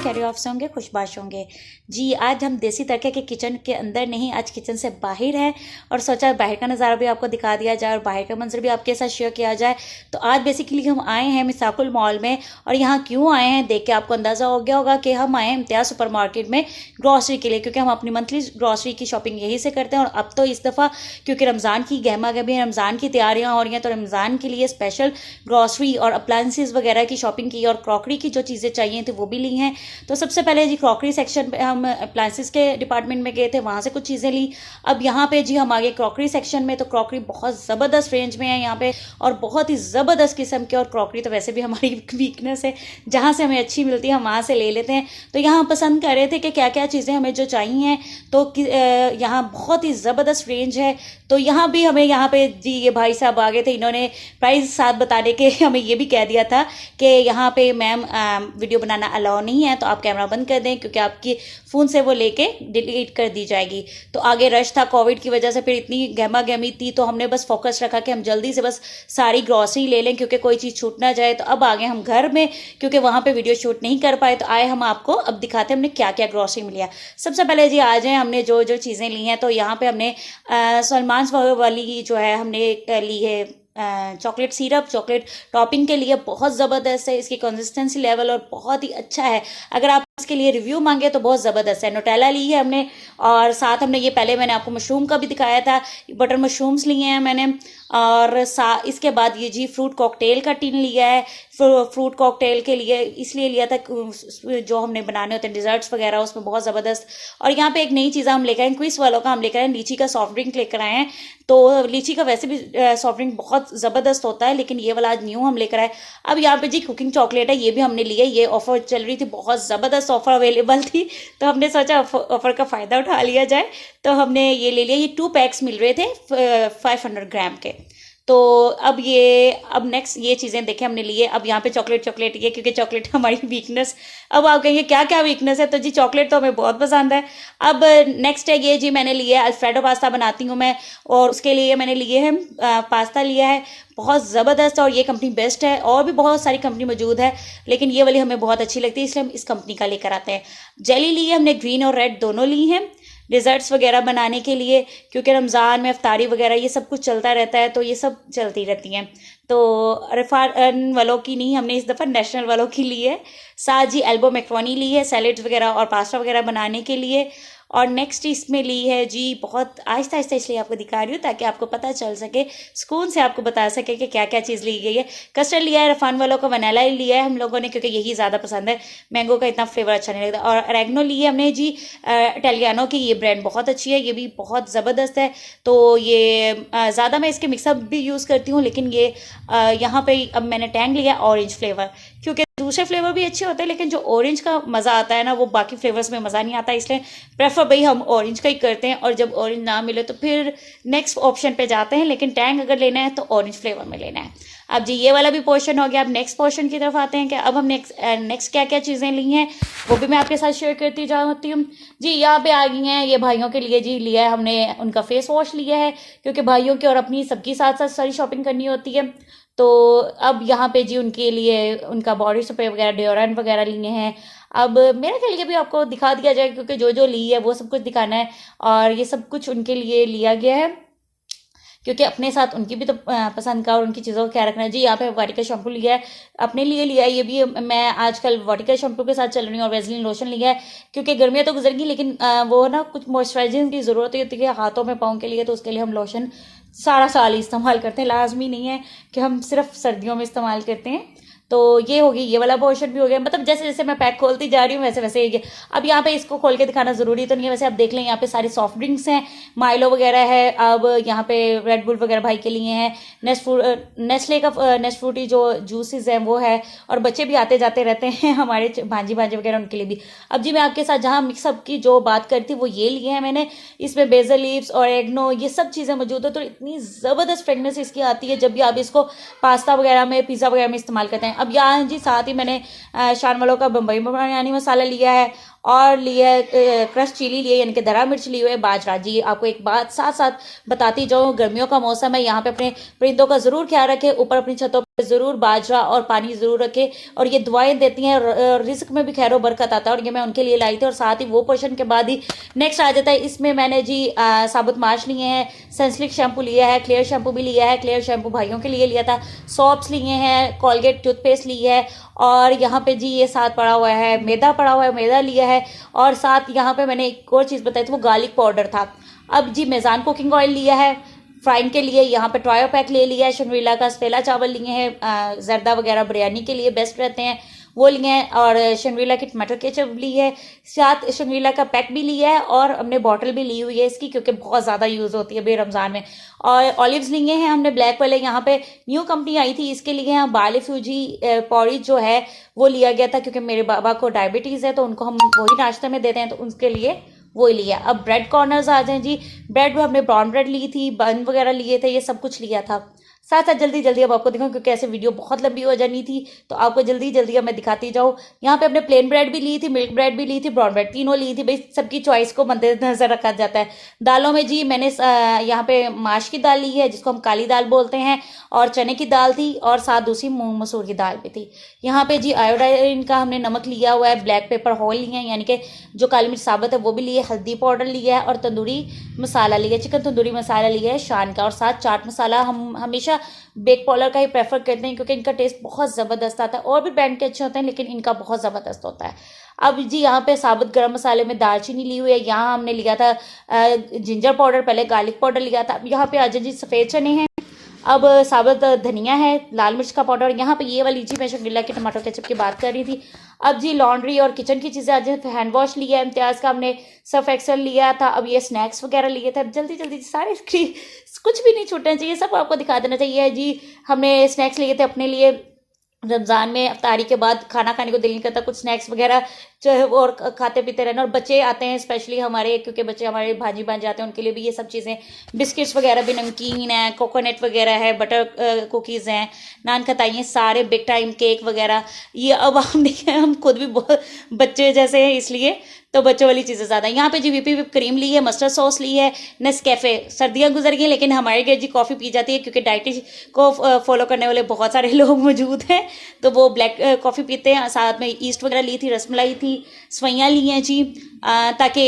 खैरियत से होंगे, खुशबाश होंगे। जी, आज हम देसी तड़के के किचन के अंदर नहीं, आज किचन से बाहर है और सोचा बाहर का नज़ारा भी आपको दिखा दिया जाए और बाहर का मंजर भी आपके साथ शेयर किया जाए। तो आज बेसिकली हम आए हैं मिसाकुल मॉल में, और यहाँ क्यों आए हैं देख के आपको अंदाज़ा हो गया होगा कि हम आए हैं इम्तियाज़ सुपर मार्केट में ग्रॉसरी के लिए, क्योंकि हम अपनी मंथली ग्रॉसरी की शॉपिंग यहीं से करते हैं। और अब तो इस दफ़ा क्योंकि रमज़ान की गहमा गहमी, रमज़ान की तैयारियाँ हो रही हैं, तो रमज़ान के लिए स्पेशल ग्रॉसरी और अप्लायंसेस वगैरह की शॉपिंग की और क्रॉकरी की जो चीज़ें चाहिए थी वो भी ली हैं। तो सबसे पहले जी क्रॉकरी सेक्शन पे हम अप्लायंसेस के डिपार्टमेंट में गए थे, वहाँ से कुछ चीज़ें ली। अब यहाँ पे जी हम आगे क्रॉकरी सेक्शन में, तो क्रॉकरी बहुत ज़बरदस्त रेंज में है यहाँ पे और बहुत ही ज़बरदस्त किस्म की। और क्रॉकरी तो वैसे भी हमारी वीकनेस है, जहाँ से हमें अच्छी मिलती है हम वहाँ से ले लेते हैं। तो यहाँ पसंद कर रहे थे कि क्या क्या चीज़ें हमें जो चाहिए, तो यहाँ बहुत ही ज़बरदस्त रेंज है। तो यहाँ भी हमें यहाँ पे जी ये भाई साहब आ गए थे, इन्होंने प्राइस साथ बताने के हमें ये भी कह दिया था कि यहाँ पे मैम वीडियो बनाना अलाउ नहीं है, तो आप कैमरा बंद कर दें क्योंकि आपकी फ़ोन से वो लेके डिलीट कर दी जाएगी। तो आगे रश था कोविड की वजह से, फिर इतनी गहमा गहमी थी, तो हमने बस फोकस रखा कि हम जल्दी से बस सारी ग्रॉसरी ले लें क्योंकि कोई चीज़ छूट ना जाए। तो अब आ गए हम घर में, क्योंकि वहाँ पे वीडियो शूट नहीं कर पाए, तो आए हम आपको अब दिखाते हैं हमने क्या क्या ग्रॉसरी मिली है। सबसे पहले जी आ जाए हमने जो जो चीज़ें ली हैं, तो यहाँ पे हमने सलमान वाली जो है हमने ली है चॉकलेट सिरप, चॉकलेट टॉपिंग के लिए बहुत ज़बरदस्त है, इसकी कंसिस्टेंसी लेवल और बहुत ही अच्छा है। अगर आप इसके लिए रिव्यू मांगे तो बहुत ज़बरदस्त है। नोटेला ली है हमने, और साथ हमने ये पहले मैंने आपको मशरूम का भी दिखाया था, बटर मशरूम्स लिए हैं मैंने। और इसके बाद ये जी फ्रूट कॉकटेल का टिन लिया है। फ्रूट कॉकटेल के लिए इसलिए लिया था जो हमने बनाने होते हैं डिज़र्ट्स वगैरह, उसमें बहुत ज़बरदस्त। और यहाँ पे एक नई चीज़ हम लेकर आए, क्विस वालों का हम लेकर आए लीची का सॉफ्ट ड्रिंक लेकर आए हैं। तो लीची का वैसे भी सॉफ्ट ड्रिंक बहुत ज़बरदस्त होता है, लेकिन ये वाला आज न्यू हम लेकर आए। अब यहाँ पे जी कुकिंग चॉकलेट है, ये भी हमने लिया, ये ऑफर चल रही थी, बहुत ज़बरदस्त ऑफर अवेलेबल थी, तो हमने सोचा ऑफर का फ़ायदा उठा लिया जाए, तो हमने ये ले लिया। ये 2 पैक्स मिल रहे थे 500 ग्राम के। तो अब नेक्स्ट ये चीज़ें देखें हमने लिए। अब यहाँ पे चॉकलेट ये, क्योंकि चॉकलेट हमारी वीकनेस। अब आप कहेंगे क्या क्या वीकनेस है, तो जी चॉकलेट तो हमें बहुत पसंद है। अब नेक्स्ट है ये जी मैंने लिया है अल्फ्रेडो पास्ता बनाती हूँ मैं, और उसके लिए मैंने लिए है पास्ता लिया है, बहुत ज़बरदस्त। और ये कंपनी बेस्ट है, और भी बहुत सारी कंपनी मौजूद है, लेकिन ये वाली हमें बहुत अच्छी लगती है, इसलिए हम इस कंपनी का लेकर आते हैं। जेली ली है हमने, ग्रीन और रेड दोनों ली हैं डिज़र्ट्स वगैरह बनाने के लिए, क्योंकि रमज़ान में अफ्तारी वगैरह ये सब कुछ चलता रहता है, तो ये सब चलती रहती हैं। तो रिफान वालों की नहीं, हमने इस दफ़ा नेशनल वालों की ली है। साथ जी एल्बो मैक्रोनी ली है सैलेड्स वगैरह और पास्ता वगैरह बनाने के लिए। और नेक्स्ट इसमें ली है जी, बहुत आहिस्ता आहिस्ता इसलिए आपको दिखा रही हूँ ताकि आपको पता चल सके, सुकून से आपको बता सके कि क्या क्या चीज़ ली गई है। कस्टर्ड लिया है रफान वालों का, वनीला लिया है हम लोगों ने क्योंकि यही ज़्यादा पसंद है, मैंगो का इतना फ्लेवर अच्छा नहीं लगता। और रेगनो ली है हमने जी इटालियानो की, ये ब्रांड बहुत अच्छी है, ये भी बहुत ज़बरदस्त है। तो ये ज़्यादा मैं इसके मिक्सअप भी यूज़ करती हूँ, लेकिन ये यहाँ पे अब मैंने टैंग लिया ऑरेंज फ्लेवर, क्योंकि दूसरे फ्लेवर भी अच्छे होते हैं, लेकिन जो ऑरेंज का मज़ा आता है ना, वो बाकी फ्लेवर्स में मज़ा नहीं आता, इसलिए प्रेफर भाई हम ऑरेंज का ही करते हैं। और जब ऑरेंज ना मिले तो फिर नेक्स्ट ऑप्शन पे जाते हैं, लेकिन टैंग अगर लेना है तो ऑरेंज फ्लेवर में लेना है। अब जी ये वाला भी पोर्शन हो गया, अब नेक्स्ट पोर्शन की तरफ आते हैं कि अब हम नेक्स्ट क्या क्या चीज़ें ली हैं वो भी मैं आपके साथ शेयर करती जाती हूँ। जी यहाँ पे आ गई हैं ये भाइयों के लिए, जी लिया है हमने उनका फेस वॉश लिया है, क्योंकि भाइयों की और अपनी सबकी साथ साथ सारी शॉपिंग करनी होती है। तो अब यहाँ पे जी उनके लिए उनका बॉडी स्प्रे वगैरह डिओड्रेंट वगैरह लिए हैं। अब मेरे के लिए भी आपको दिखा दिया जाए, क्योंकि जो जो ली है वो सब कुछ दिखाना है, और ये सब कुछ उनके लिए लिया गया है, क्योंकि अपने साथ उनकी भी तो पसंद का और उनकी चीज़ों का ख्याल रखना है। जी यहाँ पे वाटिका शैम्पू लिया है, अपने लिए लिया है, ये भी मैं आजकल वाटिका शैम्पू के साथ चल रही हूँ। और वैसलीन लोशन लिया है, क्योंकि गर्मियाँ तो गुजर गई, लेकिन वो ना कुछ मॉइस्चराइजिंग की ज़रूरत होती है हाथों में पाँव के लिए, तो उसके लिए हम लोशन सारा साल ही इस्तेमाल करते हैं, लाजमी नहीं है कि हम सिर्फ सर्दियों में इस्तेमाल करते हैं। तो ये होगी, ये वाला पोर्शन भी हो गया, मतलब जैसे जैसे मैं पैक खोलती जा रही हूँ वैसे वैसे ये। अब यहाँ पे इसको खोल के दिखाना ज़रूरी तो नहीं है, वैसे आप देख लें यहाँ पे सारी सॉफ्ट ड्रिंक्स हैं, माइलो वगैरह है। अब यहाँ पे रेड बुल वगैरह भाई के लिए हैं, नेस्ले का नेस्ट फ्रूटी जो जूसेस हैं वो है, और बच्चे भी आते जाते रहते हैं हमारे भांजी भांजी वगैरह, उनके लिए भी। अब जी मैं आपके साथ जहाँ मिक्सअप की जो बात करती वो ये लिए हैं मैंने, इसमें बेसल लीव्स और एग्नो ये सब चीज़ें मौजूद है, तो इतनी ज़बरदस्त फ्रेगनेंस इसकी आती है जब भी आप इसको पास्ता वगैरह में, पिज़्ज़ा वगैरह में इस्तेमाल करते हैं। अब यहाँ जी साथ ही मैंने शान वालों का बम्बई बिरयानी मसाला लिया है, और लिया है क्रश चिली लिए, यानी कि दरा मिर्च ली हुई है, बाजरा। जी आपको एक बात साथ साथ बताती जाऊँ, गर्मियों का मौसम है, यहाँ पे अपने परिंदों का ज़रूर ख्याल रखें, ऊपर अपनी छतों ज़रूर बाजरा और पानी ज़रूर रखें, और ये दुआएं देती हैं, रिस्क में भी खैर बरकत आता है, और ये मैं उनके लिए लाई थी। और साथ ही वो पोर्शन के बाद ही नेक्स्ट आ जाता है, इसमें मैंने जी साबुत मार्च लिए हैं, सनसिल्क शैम्पू लिया है, क्लियर शैम्पू भी लिया है, क्लियर शैम्पू भाइयों के लिए लिया था, सॉप्स लिए हैं, कॉलगेट टूथपेस्ट ली है, और यहाँ पे जी ये साथ पड़ा हुआ है मैदा, पड़ा हुआ है मैदा लिया है, और साथ यहाँ पे मैंने एक और चीज़ बताई थी, वो गार्लिक पाउडर था। अब जी मेज़ान कुकिंग ऑयल लिया है फ्राइंग के लिए, यहाँ पे ट्रायो पैक ले लिया है, शनरीला का स्पेला चावल लिए हैं, जर्दा वगैरह बिरयानी के लिए बेस्ट रहते हैं वो लिए हैं, और शनरीला की टमाटर केचप ली है, साथ शनरीला का पैक भी लिया है, और हमने बॉटल भी ली हुई है इसकी, क्योंकि बहुत ज़्यादा यूज़ होती है बे रमज़ान में। और ऑलिव्स लिए हैं हमने ब्लैक वाले, यहाँ पे न्यू कंपनी आई थी इसके लिए, यहाँ बाले फ्यूजी पौड़ी जो है वो लिया गया था, क्योंकि मेरे बाबा को डायबिटीज़ है, तो उनको हम वही नाश्ते में देते हैं, तो उनके लिए वो लिया। अब ब्रेड कॉर्नर्स आ जाएं जी। ब्रेड में हमने ब्राउन ब्रेड ली थी, बन वगैरह लिए थे, ये सब कुछ लिया था। साथ साथ जल्दी जल्दी अब आपको दिखाऊं, क्योंकि ऐसे वीडियो बहुत लंबी हो जानी थी, तो आपको जल्दी जल्दी अब मैं दिखाती जाऊँ। यहाँ पे हमने प्लेन ब्रेड भी ली थी, मिल्क ब्रेड भी ली थी, ब्राउन ब्रेड, तीनों ली थी। भाई सबकी चॉइस को मद्देनजर रखा जाता है। दालों में जी मैंने यहाँ पे माश की दाल ली है, जिसको हम काली दाल बोलते हैं, और चने की दाल थी, और साथ दूसरी मूंग मसूर की दाल भी थी। यहाँ पे जी आयोडाइन का हमने नमक लिया हुआ है, ब्लैक पेपर होल लिए हैं, यानी कि जो काली मिर्च साबुत है वो भी लिए, हल्दी पाउडर लिया है, और तंदूरी मसाला लिया है, चिकन तंदूरी मसाला लिया है शान का, और साथ चाट मसाला। हम हमेशा बेक पॉलर का ही प्रेफर करते हैं, क्योंकि इनका टेस्ट बहुत ज़बरदस्त आता है, और भी ब्रांड के अच्छे होते हैं, लेकिन इनका बहुत ज़बरदस्त होता है। अब जी यहाँ पे साबुत गरम मसाले में दालचीनी ली हुई है, यहाँ हमने लिया था जिंजर पाउडर, पहले गार्लिक पाउडर लिया था। अब यहाँ पे आज जी सफ़ेद चने हैं, अब साबुत धनिया है, लाल मिर्च का पाउडर, यहाँ पे ये वाली जी मैं शंगरीला के टमाटर केचप की बात कर रही थी। अब जी लॉन्ड्री और किचन की चीज़ें, आज हैंड वॉश लिया है इम्तियाज़ का, हमने सर्फ एक्सेल लिया था, अब ये स्नैक्स वगैरह लिए थे। अब जल्दी जल्दी सारे कुछ भी नहीं छूटना चाहिए, सब आपको दिखा देना चाहिए जी। हमने स्नैक्स लिए थे अपने लिए, रमज़ान में अफ्तारी के बाद खाना खाने को दिल नहीं करता, कुछ स्नैक्स वगैरह जो है और खाते पीते रहना। और बच्चे आते हैं स्पेशली हमारे, क्योंकि बच्चे हमारे भांजी भांजे आते हैं, उनके लिए भी ये सब चीज़ें, बिस्किट्स वगैरह भी, नमकीन है, कोकोनट वगैरह है, बटर कुकीज़ हैं, नान खताई, सारे बिग टाइम केक वगैरह, ये अब हम खुद भी बहुत बच्चे जैसे हैं, इसलिए तो बच्चों वाली चीज़ें ज़्यादा। यहाँ पे जी वीपी विप क्रीम ली है, मस्टर्ड सॉस ली है, नेस्कैफे। सर्दियाँ गुजर गई, लेकिन हमारे घर जी कॉफ़ी पी जाती है, क्योंकि डाइट को फॉलो करने वाले बहुत सारे लोग मौजूद हैं, तो वो ब्लैक कॉफ़ी पीते हैं। साथ में ईस्ट वगैरह ली थी, रसमलाई थी, सवैयाँ ली हैं जी, ताकि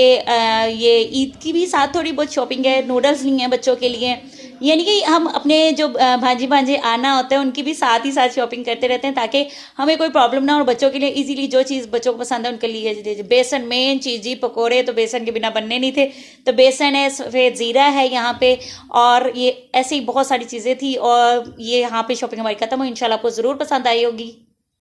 ये ईद की भी साथ थोड़ी बहुत शॉपिंग है। नूडल्स ली हैं बच्चों के लिए, यानी कि हम अपने जो भांजी भांजे आना होता है उनकी भी साथ ही साथ शॉपिंग करते रहते हैं, ताकि हमें कोई प्रॉब्लम ना हो, और बच्चों के लिए इजीली जो चीज़ बच्चों को पसंद है उनके लिए। बेसन मेन चीज़ जी, पकोड़े तो बेसन के बिना बनने नहीं थे, तो बेसन है, सफ़ेद ज़ीरा है यहाँ पे, और ये ऐसी बहुत सारी चीज़ें थी। और ये यहाँ पे शॉपिंग हमारी खत्म हुई। इंशाल्लाह आपको ज़रूर पसंद आई होगी।